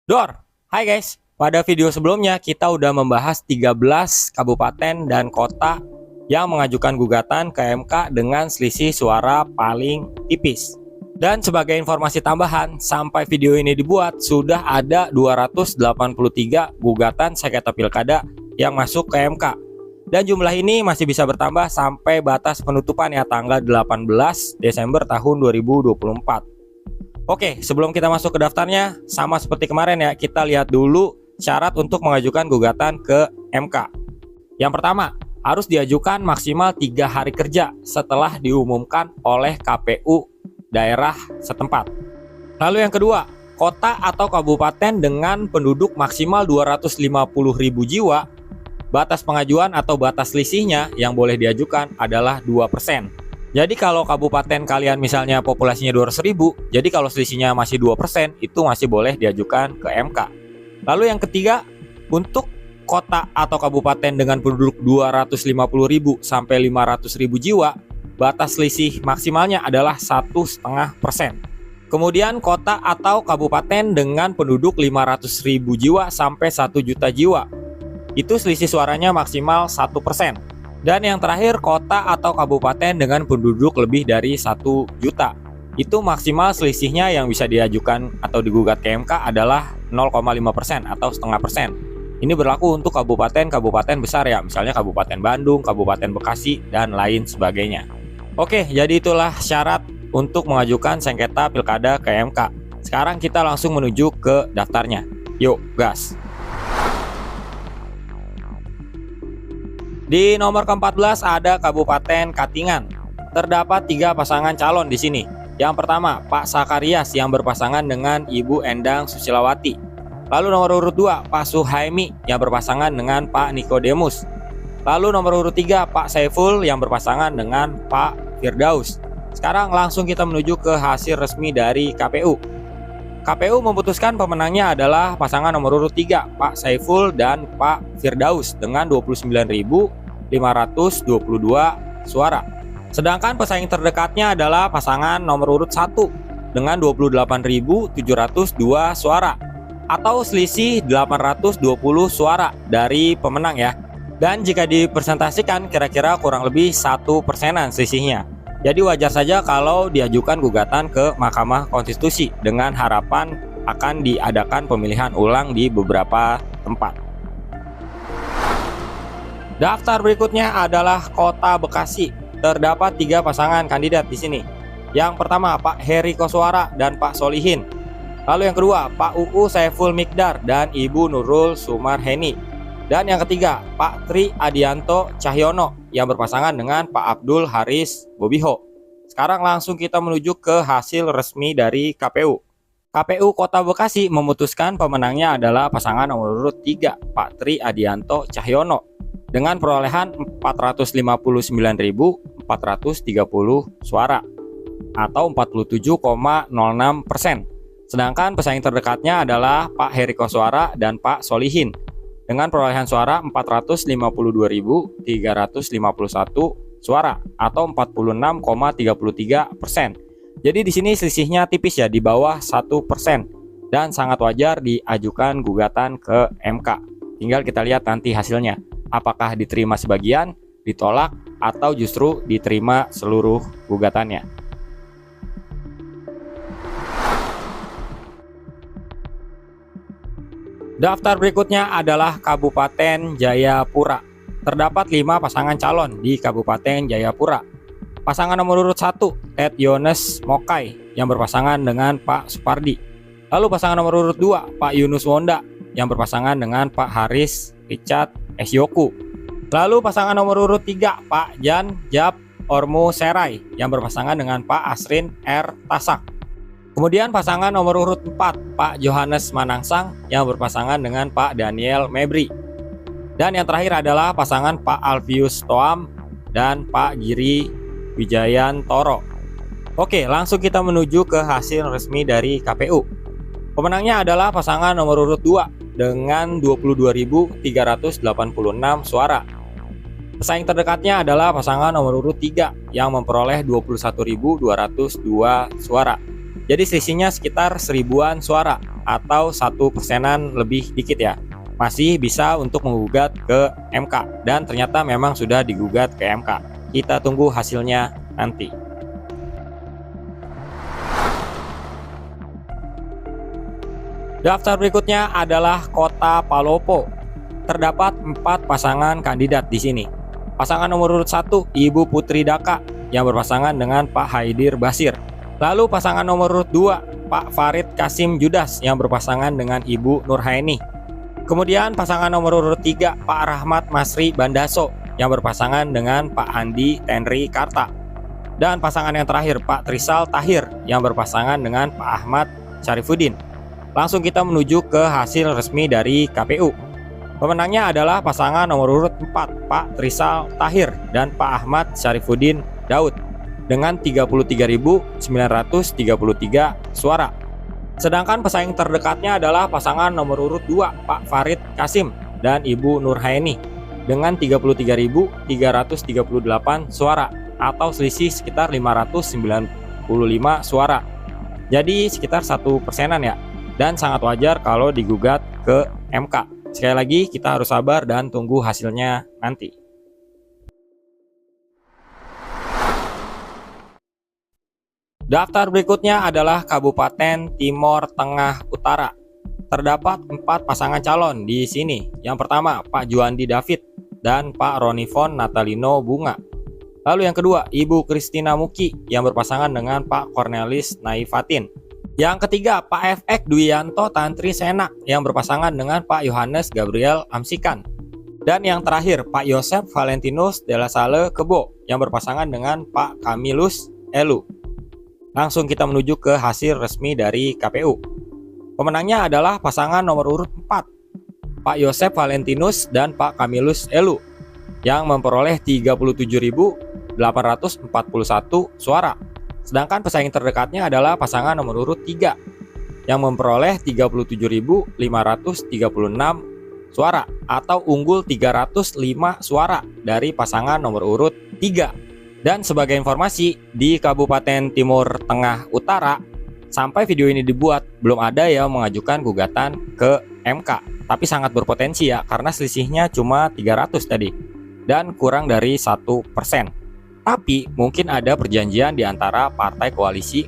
Dor, hai guys. Pada video sebelumnya kita udah membahas 13 kabupaten dan kota yang mengajukan gugatan ke MK dengan selisih suara paling tipis. Dan sebagai informasi tambahan, sampai video ini dibuat sudah ada 283 gugatan sengketa pilkada yang masuk ke MK. Dan jumlah ini masih bisa bertambah sampai batas penutupan ya tanggal 18 Desember tahun 2024. Oke, sebelum kita masuk ke daftarnya, sama seperti kemarin ya, kita lihat dulu syarat untuk mengajukan gugatan ke MK. Yang pertama, harus diajukan maksimal 3 hari kerja setelah diumumkan oleh KPU daerah setempat. Lalu yang kedua, kota atau kabupaten dengan penduduk maksimal 250.000 jiwa, batas pengajuan atau batas selisihnya yang boleh diajukan adalah 2%. Jadi kalau kabupaten kalian misalnya populasinya 200.000, jadi kalau selisihnya masih 2%, itu masih boleh diajukan ke MK. Lalu yang ketiga, untuk kota atau kabupaten dengan penduduk 250.000 sampai 500.000 jiwa, batas selisih maksimalnya adalah 1,5%. Kemudian kota atau kabupaten dengan penduduk 500.000 jiwa sampai 1 juta jiwa, itu selisih suaranya maksimal 1%. Dan yang terakhir, kota atau kabupaten dengan penduduk lebih dari 1 juta. Itu maksimal selisihnya yang bisa diajukan atau digugat ke MK adalah 0,5% atau 0,5%. Ini berlaku untuk kabupaten-kabupaten besar ya, misalnya Kabupaten Bandung, Kabupaten Bekasi, dan lain sebagainya. Oke, jadi itulah syarat untuk mengajukan sengketa pilkada ke MK. Sekarang kita langsung menuju ke daftarnya. Yuk, gas! Di nomor ke-14 ada Kabupaten Katingan. Terdapat 3 pasangan calon di sini. Yang pertama, Pak Sakarias yang berpasangan dengan Ibu Endang Susilawati. Lalu nomor urut 2, Pak Suhaimi yang berpasangan dengan Pak Nikodemus. Lalu nomor urut 3, Pak Saiful yang berpasangan dengan Pak Firdaus. Sekarang langsung kita menuju ke hasil resmi dari KPU. KPU memutuskan pemenangnya adalah pasangan nomor urut 3, Pak Saiful dan Pak Firdaus dengan 29.522 suara. Sedangkan pesaing terdekatnya adalah pasangan nomor urut 1 dengan 28.702 suara atau selisih 820 suara dari pemenang ya. Dan jika dipresentasikan kira-kira kurang lebih 1%-an selisihnya. Jadi wajar saja kalau diajukan gugatan ke Mahkamah Konstitusi dengan harapan akan diadakan pemilihan ulang di beberapa tempat. Daftar berikutnya adalah Kota Bekasi. Terdapat 3 pasangan kandidat di sini. Yang pertama, Pak Heri Koswara dan Pak Solihin. Lalu yang kedua, Pak UU Saiful Mikdar dan Ibu Nurul Sumarheni. Dan yang ketiga, Pak Tri Adianto Cahyono yang berpasangan dengan Pak Abdul Haris Bobiho. Sekarang langsung kita menuju ke hasil resmi dari KPU. KPU Kota Bekasi memutuskan pemenangnya adalah pasangan nomor urut 3, Pak Tri Adianto Cahyono dengan perolehan 459.430 suara atau 47,06%. Sedangkan pesaing terdekatnya adalah Pak Heri Koswara dan Pak Solihin dengan perolehan suara 452.351 suara atau 46,33%. Jadi di sini selisihnya tipis ya, di bawah 1% dan sangat wajar diajukan gugatan ke MK. Tinggal kita lihat nanti hasilnya, apakah diterima sebagian, ditolak, atau justru diterima seluruh gugatannya. Daftar berikutnya adalah Kabupaten Jayapura. Terdapat 5 pasangan calon di Kabupaten Jayapura. Pasangan nomor urut 1, Ted Yones Mokai yang berpasangan dengan Pak Supardi. Lalu pasangan nomor urut 2, Pak Yunus Wonda yang berpasangan dengan Pak Haris Richard Esyoku. Lalu pasangan nomor urut 3, Pak Jan Jab Ormu Serai yang berpasangan dengan Pak Asrin R. Tasak. Kemudian pasangan nomor urut 4, Pak Johannes Manangsang yang berpasangan dengan Pak Daniel Mebri. Dan yang terakhir adalah pasangan Pak Alfius Toam dan Pak Giri Wijayantoro. Oke, langsung kita menuju ke hasil resmi dari KPU. Pemenangnya adalah pasangan nomor urut 2 dengan 22.386 suara. Pesaing terdekatnya adalah pasangan nomor urut 3 yang memperoleh 21.202 suara. Jadi selisihnya sekitar 1000-an suara atau 1%-an lebih dikit ya. Masih bisa untuk menggugat ke MK dan ternyata memang sudah digugat ke MK. Kita tunggu hasilnya nanti. Daftar berikutnya adalah Kota Palopo. Terdapat 4 pasangan kandidat di sini. Pasangan nomor urut 1 Ibu Putri Daka yang berpasangan dengan Pak Haidir Basir. Lalu pasangan nomor urut 2 Pak Farid Kasim Judas yang berpasangan dengan Ibu Nurhaini. Kemudian pasangan nomor urut 3 Pak Rahmat Masri Bandaso yang berpasangan dengan Pak Andi Tenri Karta. Dan pasangan yang terakhir Pak Trisal Tahir yang berpasangan dengan Pak Ahmad Syarifuddin. Langsung kita menuju ke hasil resmi dari KPU. Pemenangnya adalah pasangan nomor urut 4 Pak Trisal Tahir dan Pak Ahmad Syarifuddin Daud dengan 33.933 suara. Sedangkan pesaing terdekatnya adalah pasangan nomor urut 2 Pak Farid Kasim dan Ibu Nurhaini dengan 33.338 suara atau selisih sekitar 595 suara. Jadi sekitar 1%-an ya. Dan sangat wajar kalau digugat ke MK. Sekali lagi kita harus sabar dan tunggu hasilnya nanti. Daftar berikutnya adalah Kabupaten Timor Tengah Utara. Terdapat 4 pasangan calon di sini. Yang pertama Pak Juandi David dan Pak Ronifon Natalino Bunga. Lalu yang kedua Ibu Kristina Muki yang berpasangan dengan Pak Cornelis Naifatin. Yang ketiga Pak FX Duyanto Tantri Sena yang berpasangan dengan Pak Yohanes Gabriel Amsikan. Dan yang terakhir Pak Yosef Valentinus de la Salle Kebo yang berpasangan dengan Pak Camillus Elu. Langsung kita menuju ke hasil resmi dari KPU. Pemenangnya adalah pasangan nomor urut 4 Pak Yosef Valentinus dan Pak Camillus Elu yang memperoleh 37.841 suara. Sedangkan pesaing terdekatnya adalah pasangan nomor urut 3 yang memperoleh 37.536 suara atau unggul 305 suara dari pasangan nomor urut 3. Dan sebagai informasi, di Kabupaten Timur Tengah Utara sampai video ini dibuat belum ada yang mengajukan gugatan ke MK. Tapi sangat berpotensi ya karena selisihnya cuma 300 tadi dan kurang dari 1%. Tapi mungkin ada perjanjian di antara partai koalisi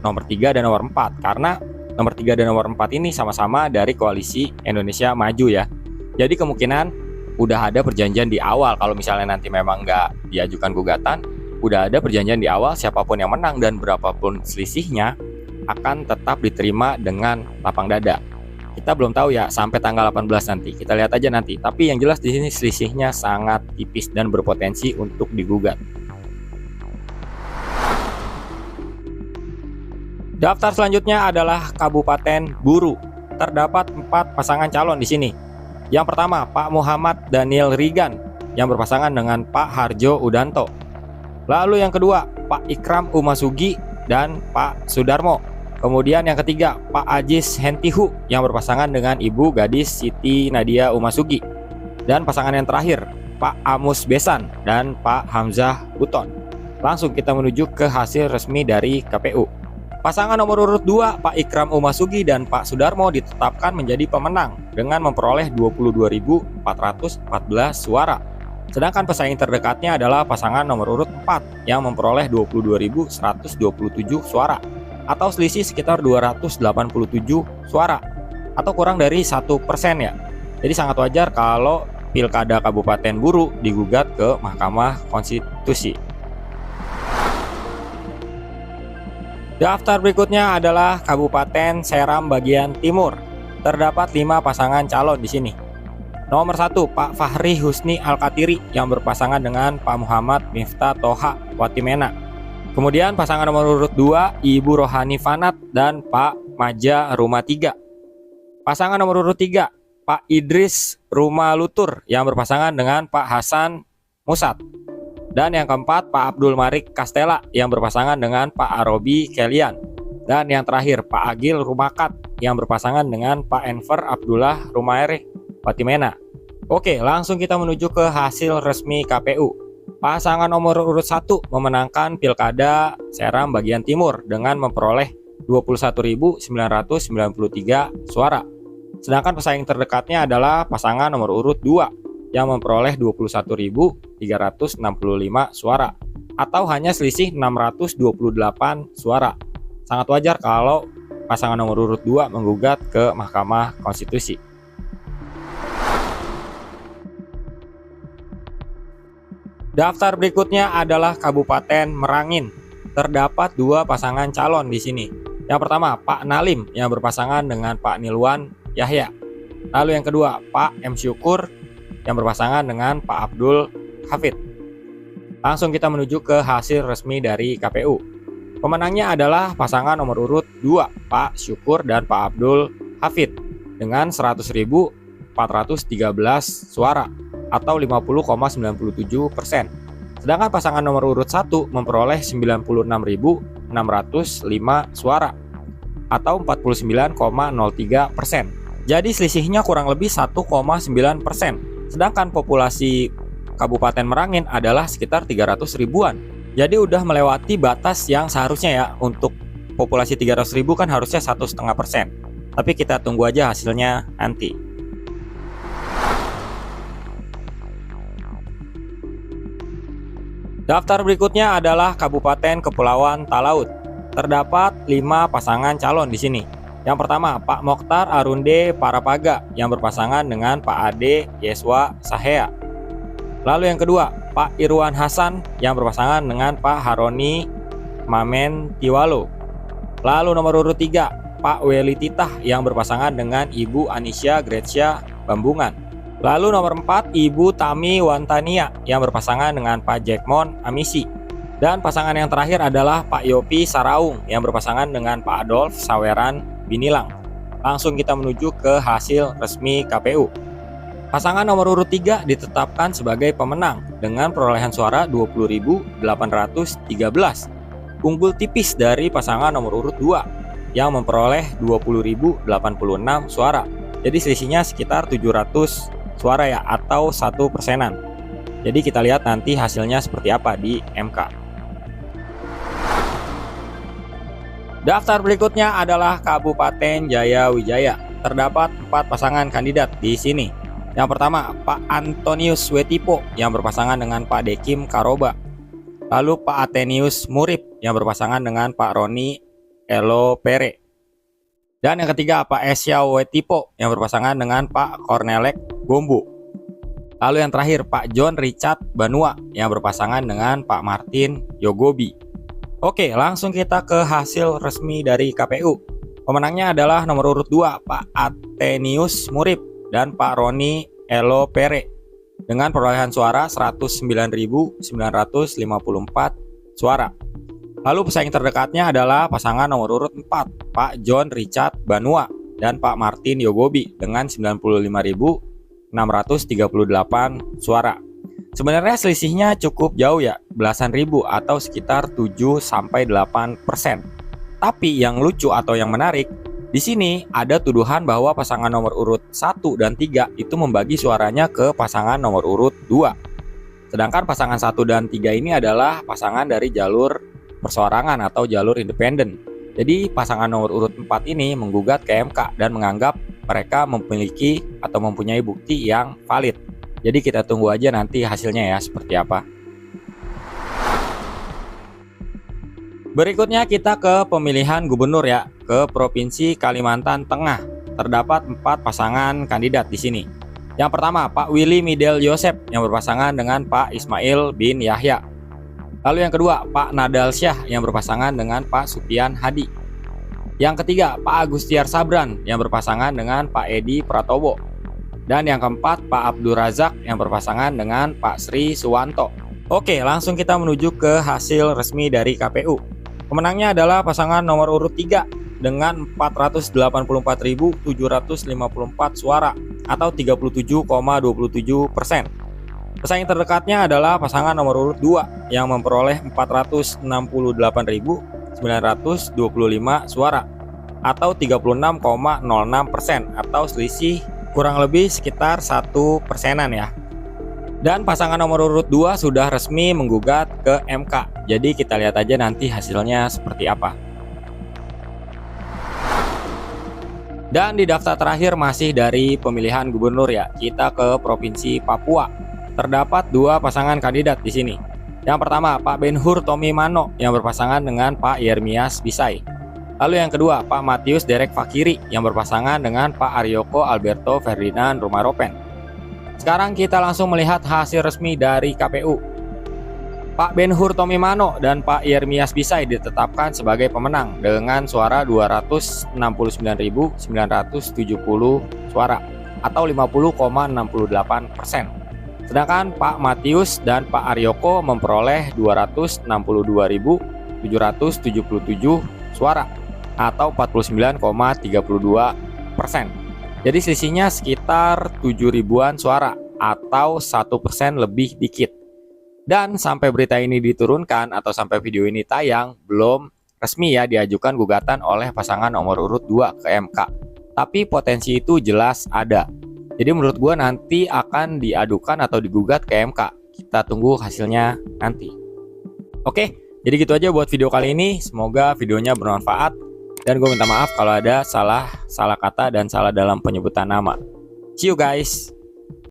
nomor 3 dan nomor 4 karena nomor 3 dan nomor 4 ini sama-sama dari koalisi Indonesia Maju ya. Jadi kemungkinan udah ada perjanjian di awal kalau misalnya nanti memang nggak diajukan gugatan, udah ada perjanjian di awal siapapun yang menang dan berapapun selisihnya akan tetap diterima dengan lapang dada. Kita belum tahu ya sampai tanggal 18 nanti. Kita lihat aja nanti. Tapi yang jelas di sini selisihnya sangat tipis dan berpotensi untuk digugat. Daftar selanjutnya adalah Kabupaten Buru. Terdapat 4 pasangan calon di sini. Yang pertama Pak Muhammad Daniel Rigan yang berpasangan dengan Pak Harjo Udanto. Lalu yang kedua Pak Ikram Umasugi dan Pak Sudarmo. Kemudian yang ketiga Pak Ajis Hentihu yang berpasangan dengan Ibu Gadis Siti Nadia Umasugi. Dan pasangan yang terakhir Pak Amus Besan dan Pak Hamzah Buton. Langsung kita menuju ke hasil resmi dari KPU. Pasangan nomor urut 2 Pak Ikram Umasugi dan Pak Sudarmo ditetapkan menjadi pemenang dengan memperoleh 22.414 suara. Sedangkan pesaing terdekatnya adalah pasangan nomor urut 4 yang memperoleh 22.127 suara atau selisih sekitar 287 suara atau kurang dari 1% ya. Jadi sangat wajar kalau Pilkada Kabupaten Buru digugat ke Mahkamah Konstitusi. Daftar berikutnya adalah Kabupaten Seram bagian timur. Terdapat 5 pasangan calon di sini. Nomor 1 Pak Fahri Husni Al-Katiri yang berpasangan dengan Pak Muhammad Miftah Toha Watimena. Kemudian pasangan nomor urut 2 Ibu Rohani Fanat dan Pak Maja Rumah 3. Pasangan nomor urut 3 Pak Idris Rumah Lutur yang berpasangan dengan Pak Hasan Musat. Dan yang keempat Pak Abdul Marik Kastela yang berpasangan dengan Pak Arobi Kelian. Dan yang terakhir Pak Agil Rumakat yang berpasangan dengan Pak Enver Abdullah Rumaere Watimena. Oke, langsung kita menuju ke hasil resmi KPU. Pasangan nomor urut 1 memenangkan Pilkada Seram bagian timur dengan memperoleh 21.993 suara. Sedangkan pesaing terdekatnya adalah pasangan nomor urut 2 yang memperoleh 21.365 suara atau hanya selisih 628 suara. Sangat wajar kalau pasangan nomor urut 2 menggugat ke Mahkamah Konstitusi. Daftar berikutnya adalah Kabupaten Merangin. Terdapat 2 pasangan calon di sini. Yang pertama, Pak Nalim yang berpasangan dengan Pak Nilwan Yahya. Lalu yang kedua, Pak M. Syukur yang berpasangan dengan Pak Abdul Hafid. Langsung kita menuju ke hasil resmi dari KPU. Pemenangnya adalah pasangan nomor urut 2, Pak Syukur dan Pak Abdul Hafid dengan 100.413 suara atau 50,97%. Sedangkan pasangan nomor urut 1 memperoleh 96.605 suara atau 49,03%. Jadi selisihnya kurang lebih 1,9%. Sedangkan populasi Kabupaten Merangin adalah sekitar 300 ribuan. Jadi udah melewati batas yang seharusnya ya. Untuk populasi 300 ribu kan harusnya 1,5%. Tapi kita tunggu aja hasilnya nanti. Daftar berikutnya adalah Kabupaten Kepulauan Talaut. Terdapat 5 pasangan calon di sini. Yang pertama, Pak Mokhtar Arunde Parapaga yang berpasangan dengan Pak Ade Yeswa Sahea. Lalu yang kedua, Pak Irwan Hasan yang berpasangan dengan Pak Haroni Mamen Tiwalo. Lalu nomor urut 3, Pak Weli Titah yang berpasangan dengan Ibu Anisya Grecia Bambungan. Lalu nomor 4, Ibu Tami Wantania yang berpasangan dengan Pak Jackmon Amisi. Dan pasangan yang terakhir adalah Pak Yopi Saraung yang berpasangan dengan Pak Adolf Saweran Binilang. Langsung kita menuju ke hasil resmi KPU. Pasangan nomor urut 3 ditetapkan sebagai pemenang dengan perolehan suara 20.813. Unggul tipis dari pasangan nomor urut 2 yang memperoleh 20.086 suara. Jadi selisihnya sekitar 700 suara ya, atau 1%. Jadi kita lihat nanti hasilnya seperti apa di MK. Daftar berikutnya adalah Kabupaten Jaya Wijaya. Terdapat 4 pasangan kandidat di sini. Yang pertama, Pak Antonius Wetipo yang berpasangan dengan Pak Dekim Karoba. Lalu Pak Atenius Murib yang berpasangan dengan Pak Roni Elo Pere. Dan yang ketiga, Pak Esya Wetipo yang berpasangan dengan Pak Kornelek Gombo. Lalu yang terakhir, Pak John Richard Banua yang berpasangan dengan Pak Martin Yogobi. Oke, langsung kita ke hasil resmi dari KPU. Pemenangnya adalah nomor urut 2, Pak Atenius Murib dan Pak Roni Elo Pere dengan perolehan suara 109.954 suara. Lalu pesaing terdekatnya adalah pasangan nomor urut 4, Pak John Richard Banua dan Pak Martin Yogobi dengan 95.638 suara. Sebenarnya selisihnya cukup jauh ya, belasan ribu atau sekitar 7-8%. Tapi yang lucu atau yang menarik, di sini ada tuduhan bahwa pasangan nomor urut 1 dan 3 itu membagi suaranya ke pasangan nomor urut 2. Sedangkan pasangan 1 dan 3 ini adalah pasangan dari jalur perseorangan atau jalur independen. Jadi pasangan nomor urut 4 ini menggugat ke MK dan menganggap mereka memiliki atau mempunyai bukti yang valid. Jadi kita tunggu aja nanti hasilnya ya seperti apa. Berikutnya kita ke pemilihan gubernur ya, ke Provinsi Kalimantan Tengah. Terdapat 4 pasangan kandidat di sini. Yang pertama, Pak Willy Midel Yosep yang berpasangan dengan Pak Ismail bin Yahya. Lalu yang kedua, Pak Nadal Syah yang berpasangan dengan Pak Supian Hadi. Yang ketiga, Pak Agustiar Sabran yang berpasangan dengan Pak Edi Pratowo. Dan yang keempat, Pak Abdul Razak yang berpasangan dengan Pak Sri Suwanto. Oke, langsung kita menuju ke hasil resmi dari KPU. Pemenangnya adalah pasangan nomor urut 3 dengan 484.754 suara atau 37,27%. Pesaing terdekatnya adalah pasangan nomor urut 2 yang memperoleh 468.925 suara atau 36,06% atau selisih kurang lebih sekitar 1%-an ya. Dan pasangan nomor urut 2 sudah resmi menggugat ke MK. Jadi kita lihat aja nanti hasilnya seperti apa. Dan di daftar terakhir masih dari pemilihan gubernur ya, kita ke Provinsi Papua. Terdapat dua pasangan kandidat di sini. Yang pertama Pak Ben-Hur Tomimano yang berpasangan dengan Pak Yermias Bisai. Lalu yang kedua Pak Matius Derek Fakiri yang berpasangan dengan Pak Aryoko Alberto Ferdinand Rumaropen. Sekarang kita langsung melihat hasil resmi dari KPU. Pak Ben-Hur Tomimano dan Pak Yermias Bisai ditetapkan sebagai pemenang dengan suara 269.970 suara atau 50,68%. Sedangkan Pak Matius dan Pak Aryoko memperoleh 262.777 suara atau 49,32%. Jadi selisihnya sekitar 7 ribuan suara atau 1% lebih dikit. Dan sampai berita ini diturunkan atau sampai video ini tayang, belum resmi ya diajukan gugatan oleh pasangan nomor urut 2 ke MK. Tapi potensi itu jelas ada. Jadi menurut gue nanti akan diadukan atau digugat ke MK. Kita tunggu hasilnya nanti. Oke, jadi gitu aja buat video kali ini. Semoga videonya bermanfaat. Dan gue minta maaf kalau ada salah kata dan salah dalam penyebutan nama. See you guys.